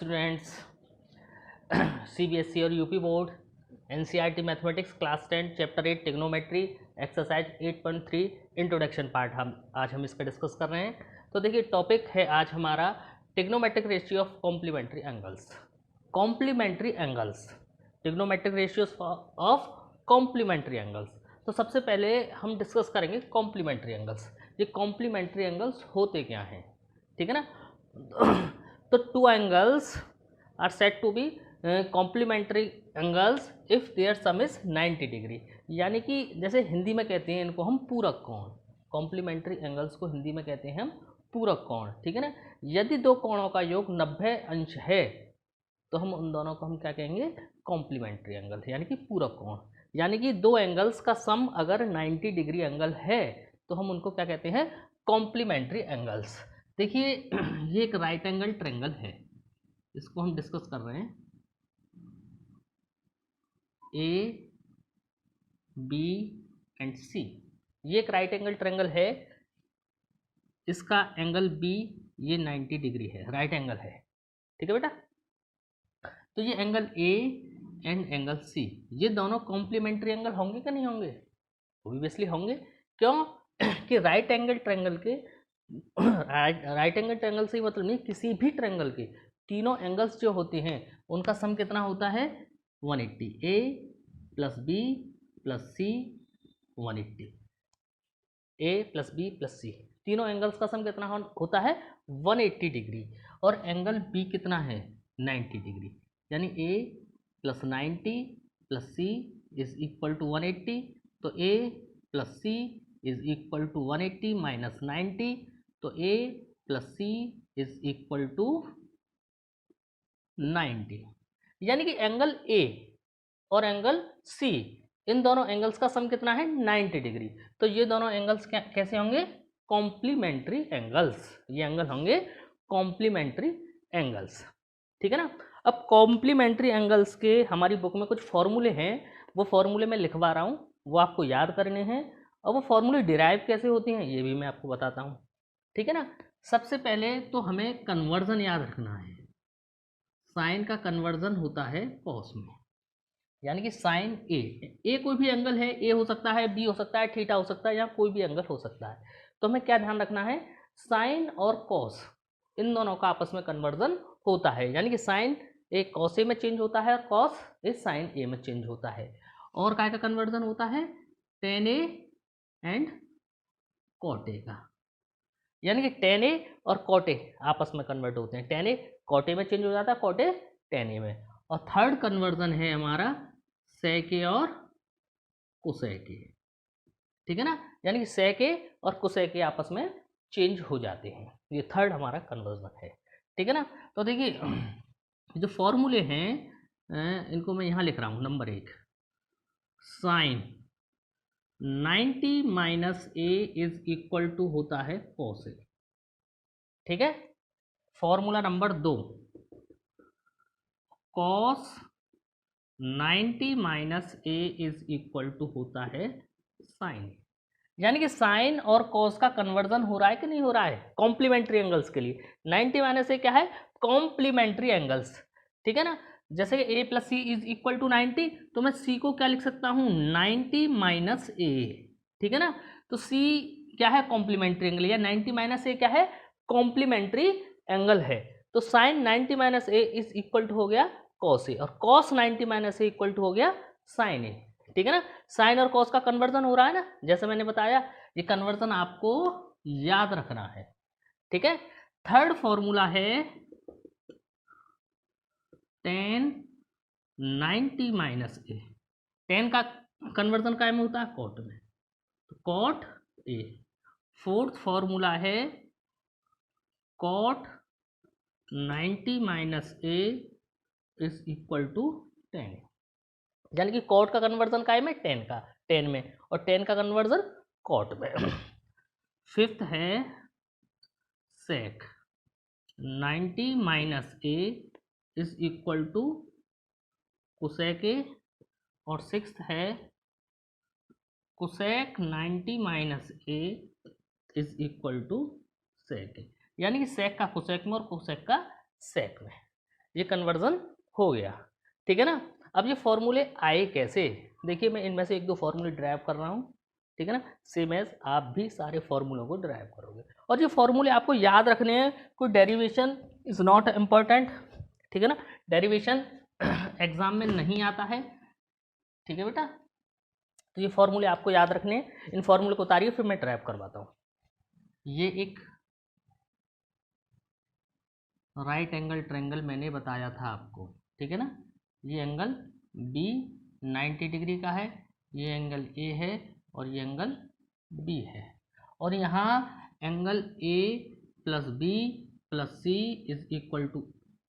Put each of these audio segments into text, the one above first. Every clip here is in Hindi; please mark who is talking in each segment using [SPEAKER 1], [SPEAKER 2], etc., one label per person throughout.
[SPEAKER 1] स्टूडेंट्स, सीबीएसई और UP board, NCERT mathematics class 10 chapter 8 trigonometry exercise 8.3 introduction part हम इसका डिस्कस कर रहे हैं। तो देखिए टॉपिक है आज हमारा trigonometric ratio of complementary angles. Complementary angles, trigonometric ratios of complementary angles. तो सबसे पहले हम डिस्कस करेंगे कॉम्प्लीमेंट्री एंगल्स। ये कॉम्प्लीमेंट्री एंगल्स होते क्या हैं, ठीक है ना। तो two angles are set to be complementary angles if their sum is 90 degree, यानी कि जैसे हिंदी में कहते हैं इनको हम पूरक कोण। कॉम्प्लीमेंट्री एंगल्स को हिंदी में कहते हैं हम पूरक कोण, ठीक है ना। यदि दो कोणों का योग 90 अंश है तो हम उन दोनों को हम क्या कहेंगे, कॉम्प्लीमेंट्री एंगल, यानी कि पूरक कोण। यानी कि दो एंगल्स का सम अगर 90 डिग्री एंगल है तो हम उनको क्या कहते हैं, कॉम्प्लीमेंट्री एंगल्स। देखिए ये एक राइट एंगल ट्रायंगल है, इसको हम डिस्कस कर रहे हैं। ए बी एंड सी, ये एक राइट एंगल ट्रायंगल है, इसका एंगल बी ये 90 डिग्री है, राइट एंगल है, ठीक है बेटा। तो ये angle A and angle C, ये दोनों कॉम्प्लीमेंट्री एंगल होंगे कि नहीं होंगे? ऑब्वियसली होंगे। क्यों? कि राइट एंगल ट्रायंगल के राइट एंगल ट्रायंगल से मतलब नहीं, किसी भी ट्रायंगल के तीनों एंगल्स जो होते हैं उनका सम कितना होता है, 180। ए प्लस बी प्लस सी 180, ए प्लस बी प्लस सी, तीनों एंगल्स का सम कितना होता है, 180 डिग्री। और एंगल बी कितना है, 90 डिग्री। यानी A plus 90 plus C is equal to 180। तो A plus C is equal to 180 minus 90, तो A plus C is equal to 90। यानी कि एंगल ए और एंगल सी, इन दोनों एंगल्स का सम कितना है, 90 डिग्री। तो ये दोनों एंगल्स कैसे होंगे, कॉम्प्लीमेंट्री एंगल्स। ये एंगल होंगे कॉम्प्लीमेंट्री एंगल्स, ठीक है ना। अब कॉम्प्लीमेंट्री एंगल्स के हमारी बुक में कुछ फॉर्मूले हैं, वो फॉर्मूले मैं लिखवा रहा हूँ, वो आपको याद करने हैं। और वो फॉर्मूले डिराइव कैसे होती हैं ये भी मैं आपको बताता हूँ, ठीक है ना। सबसे पहले तो हमें कन्वर्जन याद रखना है। साइन का कन्वर्जन होता है कॉस में, यानी कि साइन ए कोई भी एंगल है, ए हो सकता है, बी हो सकता है, थीटा हो सकता है, या कोई भी एंगल हो सकता है। तो हमें क्या ध्यान रखना है, साइन और कॉस इन दोनों का आपस में कन्वर्जन होता है। यानी कि साइन ए कॉस ए में चेंज होता है और कॉस ए साइन ए में चेंज होता है। और काय का कन्वर्जन होता है, tan A and cot A का, यानी कि टेन ए और कॉट ए आपस में कन्वर्ट होते हैं। टेन ए कॉट ए में चेंज हो जाता है, कॉट ए टेन ए में। और थर्ड कन्वर्जन है हमारा सेक ए और कोसेक ए, ठीक है ना। यानी कि सेक ए और कोसेक ए आपस में चेंज हो जाते हैं, ये थर्ड हमारा कन्वर्जन है, ठीक है ना। तो देखिए जो फॉर्मूले हैं इनको मैं यहाँ लिख रहा हूँ। Number 1, sine 90 minus A is equal to होता है कॉस ए, ठीक है। Formula number 2, cos 90 minus A is equal to होता है साइन। यानी कि साइन और कॉस का कन्वर्जन हो रहा है कि नहीं हो रहा है, कॉम्प्लीमेंट्री एंगल्स के लिए। 90 माइनस ए क्या है, कॉम्प्लीमेंट्री एंगल्स, ठीक है ना। जैसे कि A plus C is equal to 90, तो मैं सी को क्या लिख सकता हूँ, 90 माइनस ए, ठीक है ना। तो सी क्या है, कॉम्प्लीमेंट्री एंगल, या 90 माइनस ए क्या है, कॉम्प्लीमेंट्री एंगल है। तो sine 90 minus A is equal to हो गया कॉस ए, और cos 90 minus A equal to हो गया साइन ए, ठीक है ना। साइन और कॉस का कन्वर्जन हो रहा है ना, जैसे मैंने बताया। ये कन्वर्जन आपको याद रखना है, ठीक है। थर्ड फॉर्मूला है टेन 90 माइनस ए, टेन का कन्वर्जन काय में होता है, कॉट में, तो कॉट ए। फोर्थ फॉर्मूला है cot 90 minus A is equal to 10, यानी कि कॉट का कन्वर्जन काय में, टेन में, और टेन का कन्वर्जन कॉट में। फिफ्थ है sec 90 minus A is equal to cosec A, और सिक्स्थ है cosec 90 minus A is equal to sec A, यानी कि सेक का कोसेक में और कोसेक का सेक में, ये कन्वर्जन हो गया, ठीक है ना। अब ये फॉर्मूले आए कैसे, देखिए मैं इनमें से एक दो फॉर्मूले ड्राइव कर रहा हूँ, ठीक है ना। सेम एज आप भी सारे फॉर्मूलों को ड्राइव करोगे, और ये फॉर्मूले आपको याद रखने हैं, कोई डेरिवेशन इज नॉट इम्पोर्टेंट, ठीक है ना। डेरिवेशन एग्जाम में नहीं आता है, ठीक है बेटा। तो ये फॉर्मूले आपको याद रखने हैं, इन फॉर्मूले को उतारिए फिर मैं ड्राइव करवाता हूँ। ये एक राइट एंगल ट्रायंगल मैंने बताया था आपको, ठीक है ना। ये एंगल बी 90 डिग्री का है, ये एंगल ए है और ये एंगल बी है, और यहाँ angle A plus B plus C is equal to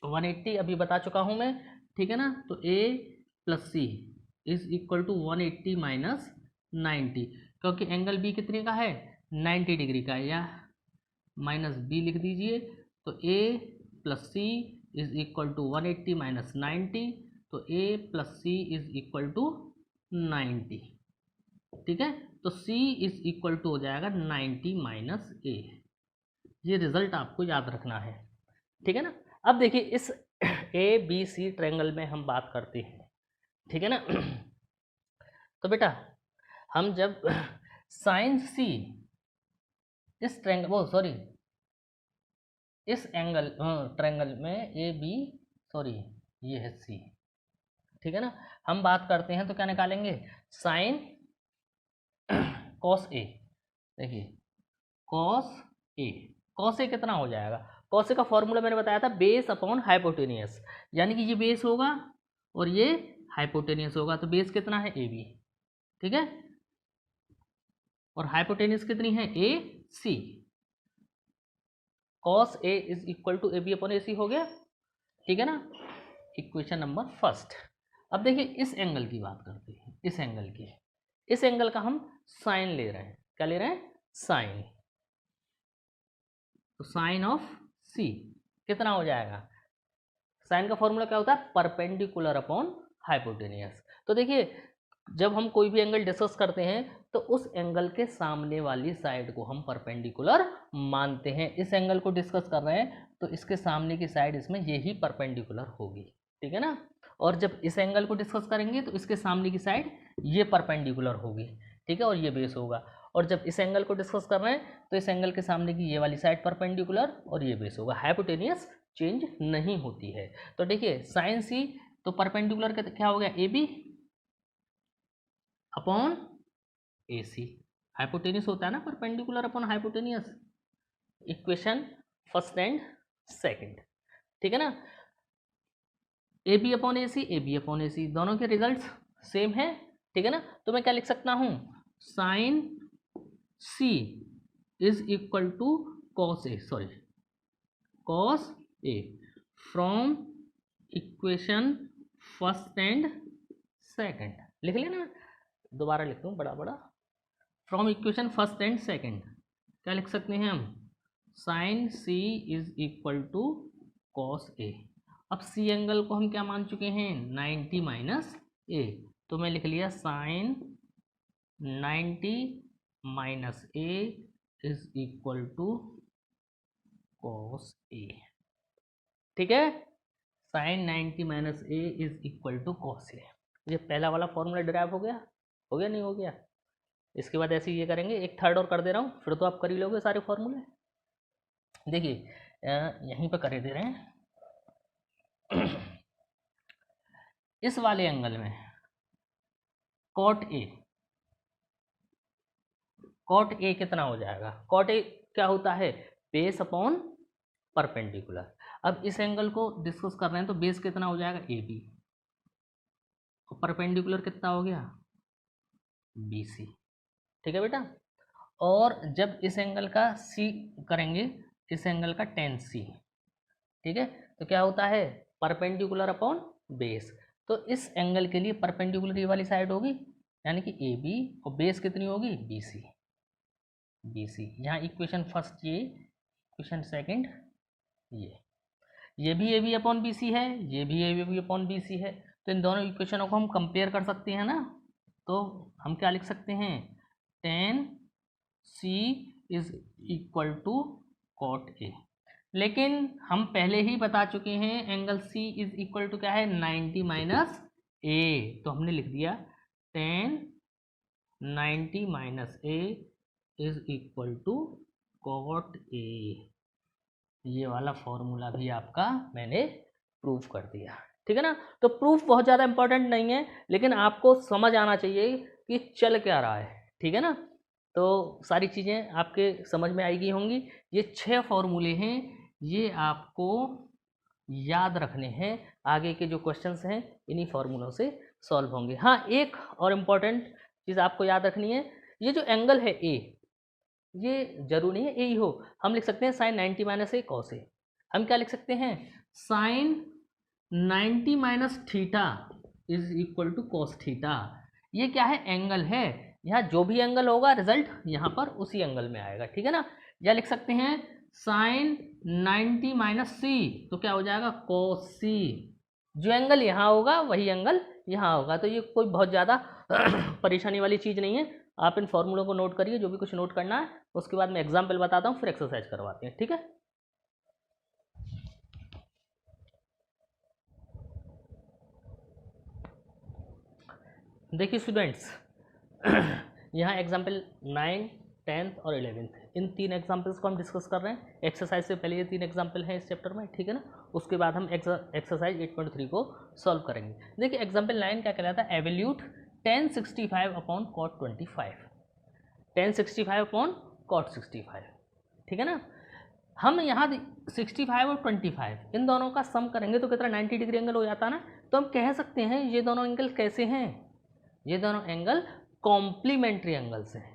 [SPEAKER 1] 180 अभी बता चुका हूँ मैं, ठीक है ना। तो A plus C is equal to 180 minus 90, क्योंकि एंगल बी कितने का है 90 डिग्री का है, या माइनस बी लिख दीजिए। तो A plus C is equal to 180 minus 90, तो A plus C is equal to 90, ठीक है। तो C इज इक्वल टू हो जाएगा 90 माइनस ए, ये रिजल्ट आपको याद रखना है, ठीक है ना। अब देखिए इस ए बी सी ट्रायंगल में हम बात करते हैं, ठीक है ना। तो बेटा हम जब साइन सी इस ट्रायंगल वो सॉरी इस एंगल ट्रायंगल में ए बी सॉरी ये है सी, ठीक है ना। हम बात करते हैं तो क्या निकालेंगे, साइन कॉस ए, देखिए कॉस ए कितना हो जाएगा, कॉस ए का फॉर्मूला मैंने बताया था बेस अपॉन हाइपोटेनियस, यानी कि ये बेस होगा और ये हाइपोटेनियस होगा, तो बेस कितना है ए बी, ठीक है, और हाइपोटेनियस कितनी है A C. Cos A is equal to A B upon A C हो गया, ठीक है ना। Equation number first. अब देखिए इस एंगल की बात करते हैं, इस एंगल का हम साइन ले रहे हैं, क्या ले रहे हैं साइन, तो साइन ऑफ सी कितना हो जाएगा, साइन का फॉर्मूला क्या होता है परपेंडिकुलर अपॉन हाइपोटेनियस। तो देखिए जब हम कोई भी एंगल डिस्कस करते हैं तो उस एंगल के सामने वाली साइड को हम परपेंडिकुलर मानते हैं, इस एंगल को डिस्कस कर रहे हैं तो इसके सामने की साइड इसमें यही परपेंडिकुलर होगी, ठीक है ना। और जब इस एंगल को डिस्कस करेंगे तो इसके सामने की साइड ये परपेंडिकुलर होगी, ठीक है, और ये बेस होगा। और जब इस एंगल को डिस्कस कर रहे हैं तो इस एंगल के सामने की ये वाली साइड परपेंडिकुलर और ये बेस होगा, हाइपोटेनियस चेंज नहीं होती है। तो देखिए साइन सी तो परपेंडिकुलर क्या हो गया A B upon A C, hypotenuse होता है ना perpendicular upon hypotenuse, equation first and second, ठीक है ना। A B upon A C, A B upon A C दोनों के रिजल्ट्स सेम है, ठीक है ना। तो मैं क्या लिख सकता हूँ sine C is equal to cos A, sorry cos A from equation first and second, लिख लेना, दोबारा लिख दूँ बड़ा बड़ा, from equation first and second क्या लिख सकते हैं हम sine C is equal to cos A. अब सी एंगल को हम क्या मान चुके हैं 90 माइनस ए, तो मैं लिख लिया sine 90 minus A is equal to cos A, ठीक है, sine 90 minus A is equal to cos A. ये पहला वाला फॉर्मूला डिराइव हो गया नहीं हो गया। इसके बाद ऐसे ये करेंगे, एक थर्ड और कर दे रहा हूँ फिर तो आप कर ही लोगे सारे फॉर्मूले। देखिए यहीं पर कर दे रहे हैं इस वाले एंगल में कॉट ए कितना हो जाएगा, कॉट ए क्या होता है बेस अपॉन परपेंडिकुलर। अब इस एंगल को डिस्कस कर रहे हैं तो बेस कितना हो जाएगा ए बी और परपेंडिकुलर कितना हो गया बी सी, ठीक है बेटा। और जब इस एंगल का सी करेंगे, इस एंगल का टेन सी, ठीक है, तो क्या होता है परपेंडिकुलर अपॉन बेस, तो इस एंगल के लिए परपेंडिकुलर ये वाली साइड होगी यानी कि ए बी और बेस कितनी होगी बी सी। यहाँ इक्वेशन फर्स्ट ये, इक्वेशन सेकंड ये भी A B upon B C है, ये भी A B upon B C है, तो इन दोनों इक्वेशनों को हम कंपेयर कर सकते हैं ना। तो हम क्या लिख सकते हैं tan C is equal to cot A. लेकिन हम पहले ही बता चुके हैं angle C is equal to क्या है 90 माइनस ए, तो हमने लिख दिया tan 90 minus A is equal to cot A. ये वाला फॉर्मूला भी आपका मैंने प्रूफ कर दिया, ठीक है ना। तो प्रूफ बहुत ज़्यादा इंपॉर्टेंट नहीं है, लेकिन आपको समझ आना चाहिए कि चल क्या रहा है, ठीक है ना। तो सारी चीज़ें आपके समझ में आई गई होंगी। ये 6 फॉर्मूले हैं, ये आपको याद रखने हैं, आगे के जो क्वेश्चंस हैं इन्हीं फॉर्मूलों से सॉल्व होंगे। हाँ, एक और इम्पॉर्टेंट चीज़ आपको याद रखनी है, ये जो एंगल है ए, ये जरूरी नहीं है ए ही हो, हम लिख सकते हैं sine 90 minus A cos A. हम क्या लिख सकते हैं, sine 90 minus theta is equal to cos theta. ये क्या है, एंगल है, यहाँ जो भी एंगल होगा रिजल्ट यहाँ पर उसी एंगल में आएगा, ठीक है ना। या लिख सकते हैं साइन 90 माइनस सी, तो क्या हो जाएगा कॉस सी। जो एंगल यहाँ होगा वही एंगल यहाँ होगा। तो ये कोई बहुत ज़्यादा परेशानी वाली चीज़ नहीं है। आप इन फॉर्मूलों को नोट करिए, जो भी कुछ नोट करना है, उसके बाद मैं एग्जाम्पल बताता हूँ, फिर एक्सरसाइज करवाते हैं, ठीक है। देखिए स्टूडेंट्स, यहाँ एग्जाम्पल 9, 10th और 11th, इन 3 एग्जाम्पल्स को हम डिस्कस कर रहे हैं। एक्सरसाइज से पहले ये 3 एग्जाम्पल हैं इस चैप्टर में, ठीक है ना। उसके बाद हम एक्सरसाइज 8.3 को सॉल्व करेंगे। देखिए एग्जाम्पल 9 क्या कहलाता है, evaluate tan 65 upon cot 25, tan 65 upon cot 65, ठीक है ना। हम यहाँ 65 और 25 इन दोनों का सम करेंगे तो कितना 90 डिग्री एंगल हो जाता है ना। तो हम कह सकते हैं ये दोनों एंगल कैसे हैं, ये दोनों एंगल कॉम्प्लीमेंट्री एंगल्स हैं।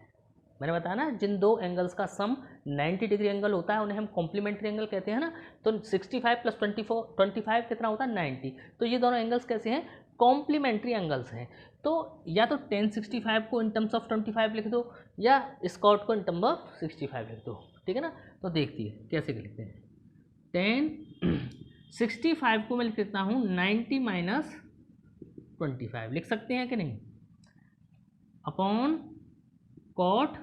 [SPEAKER 1] मैंने बताया ना, जिन दो एंगल्स का सम 90 डिग्री एंगल होता है उन्हें हम कॉम्प्लीमेंट्री एंगल कहते हैं ना। तो 65 प्लस 25 कितना होता है 90। तो ये दोनों एंगल्स कैसे हैं, कॉम्प्लीमेंट्री एंगल्स हैं। तो या तो tan 65 को इन टर्म्स ऑफ 25 लिख दो, या स्कॉट को इन टर्म्स ऑफ 65 लिख दो, ठीक है ना। तो देखिए कैसे लिखते हैं, tan 65 को मैं लिख देता हूँ 90 माइनस 25, लिख सकते हैं कि नहीं, अपॉन cot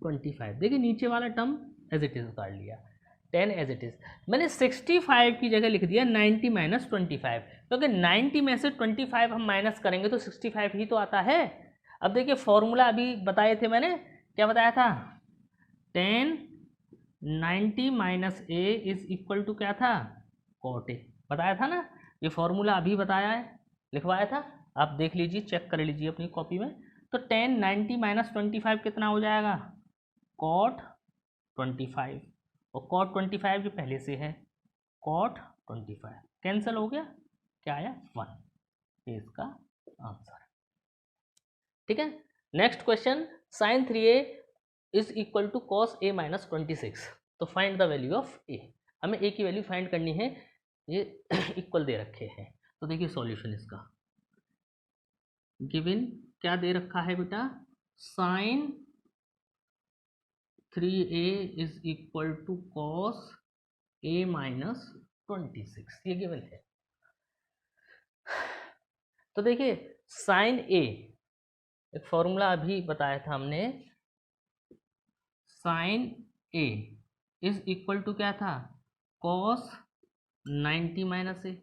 [SPEAKER 1] 25। देखिए नीचे वाला टर्म एज इट इज उतार लिया, 10 एज इट इज। मैंने 65 की जगह लिख दिया 90 माइनस 25, क्योंकि 90 में से 25 हम माइनस करेंगे तो 65 ही तो आता है। अब देखिए फॉर्मूला अभी बताए थे मैंने, क्या बताया था, tan 90 minus A is equal to क्या था, cot ए, बताया था ना। ये फॉर्मूला अभी बताया है, लिखवाया था, आप देख लीजिए, चेक कर लीजिए अपनी कॉपी में। तो tan 90 माइनस 25 कितना हो जाएगा, cot 25, और cot 25 जो पहले से है cot 25 कैंसिल हो गया, क्या आया 1, ये इसका आंसर, ठीक है। Next question, sin 3a is equal to cos a minus 26, तो find the value of a। हमें a की वैल्यू फाइंड करनी है, ये इक्वल दे रखे हैं। तो देखिए सॉल्यूशन इसका, गिवन क्या दे रखा है बेटा, sin 3a is equal to cos a minus 26, ये गिवन है। तो देखिए sin a, एक फॉर्मूला अभी बताया था हमने, sin a is equal to क्या था, cos 90 माइनस ए।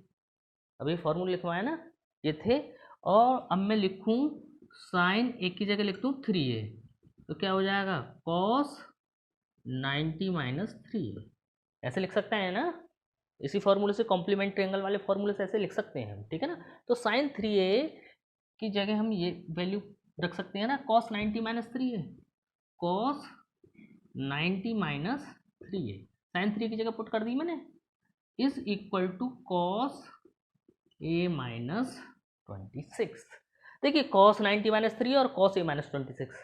[SPEAKER 1] अभी फॉर्मूला लिखवाया ना, ये थे। और अब मैं लिखूं sin a की जगह लिख दूँ 3a, तो क्या हो जाएगा cos 90 माइनस 3a, ऐसे लिख सकते हैं ना। इसी फॉर्मूले से, कॉम्प्लीमेंट्री एंगल वाले फॉर्मूले से ऐसे लिख सकते हैं हम, ठीक है ना। तो sin 3a की जगह हम ये वैल्यू रख सकते हैं ना, cos 90 minus 3a, cos 90 minus 3a, sin 3 की जगह पुट कर दी मैंने, is equal to cos a minus 26। देखिए cos 90 माइनस 3 और cos a माइनस 26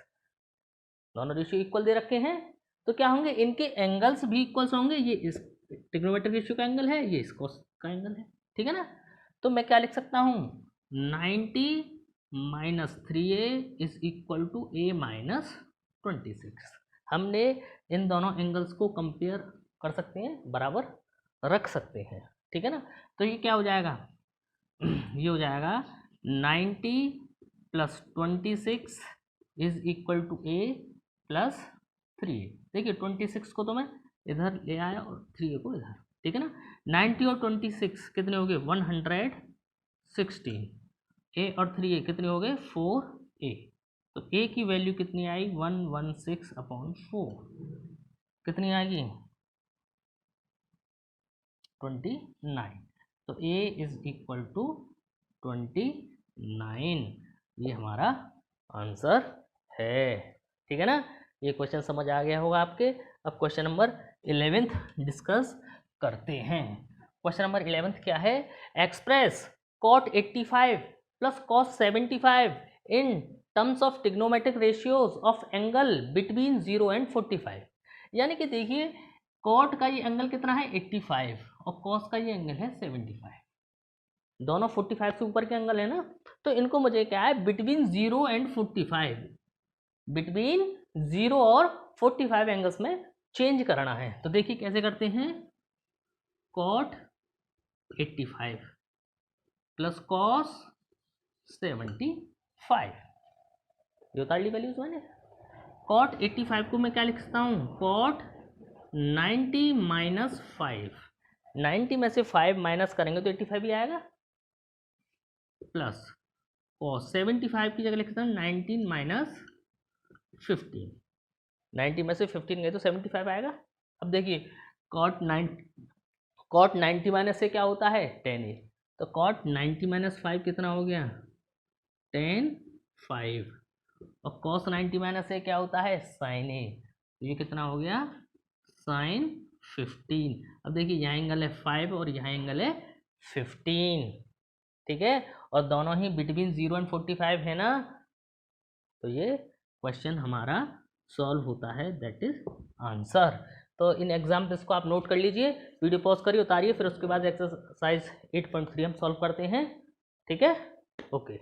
[SPEAKER 1] दोनों रेशियो इक्वल दे रखे हैं, तो क्या होंगे, इनके एंगल्स भी इक्वल्स होंगे। ये इस ट्रिग्नोमेट्रिक रेशियो का एंगल है, ये इस cos का एंगल है, ठीक है ना। तो मैं क्या लिख सकता हूँ, 90 minus 3a is equal to a minus 26। हमने इन दोनों एंगल्स को कंपेयर कर सकते हैं, बराबर रख सकते हैं, ठीक है ना। तो ये क्या हो जाएगा, ये हो जाएगा 90 plus 26 is equal to a plus 3a। देखिए 26 को तो मैं इधर ले आया और 3a को इधर, ठीक है ना। 90 और 26 कितने हो गए 116, a और 3a कितने हो गए 4a, तो a की वैल्यू कितनी आई 116/4 कितनी आएगी 29, तो a इज इक्वल टू 29, ये हमारा आंसर है, ठीक है ना। ये क्वेश्चन समझ आ गया होगा आपके। अब क्वेश्चन नंबर 11th डिस्कस करते हैं। क्वेश्चन नंबर 11th क्या है, express cot 85 plus cos 75 in terms of trigonometric ratios of angle between 0 and 45। यानी कि देखिए cot का ये एंगल कितना है 85 और cos का ये एंगल है 75, दोनों 45 से ऊपर के एंगल है ना, तो इनको मुझे क्या है बिटवीन 0 एंड 45, बिटवीन 0 और 45 एंगल्स में चेंज करना है। तो देखिए कैसे करते हैं, cot 85 प्लस cos 75, ये उतार ली वैल्यूज मैंने। cot 85 को मैं क्या लिख सकता हूँ, cot 90 माइनस 5, 90 में से 5 माइनस करेंगे तो 85 ही आएगा, प्लस cos 75 की जगह लिख सकता हूँ 19 माइनस 15, 90 में से 15 गए तो 75 आएगा। अब देखिए cot 90 माइनस से क्या होता है 10a, तो cot 90 माइनस 5 कितना हो गया 10 5, और cos 90 माइनस से क्या होता है sin a, तो ये कितना हो गया sin 15। अब देखिए यहाँ एंगल है 5 और यहाँ एंगल है 15, ठीक है, और दोनों ही बिटवीन 0 एंड 45 है ना, तो ये क्वेश्चन हमारा सॉल्व होता है, दैट इज आंसर। तो इन एग्जाम्पल्स को आप नोट कर लीजिए, वीडियो पॉज करिए, उतारिए, फिर उसके बाद एक्सरसाइज 8.3 हम सॉल्व करते हैं, ठीक है, ओके।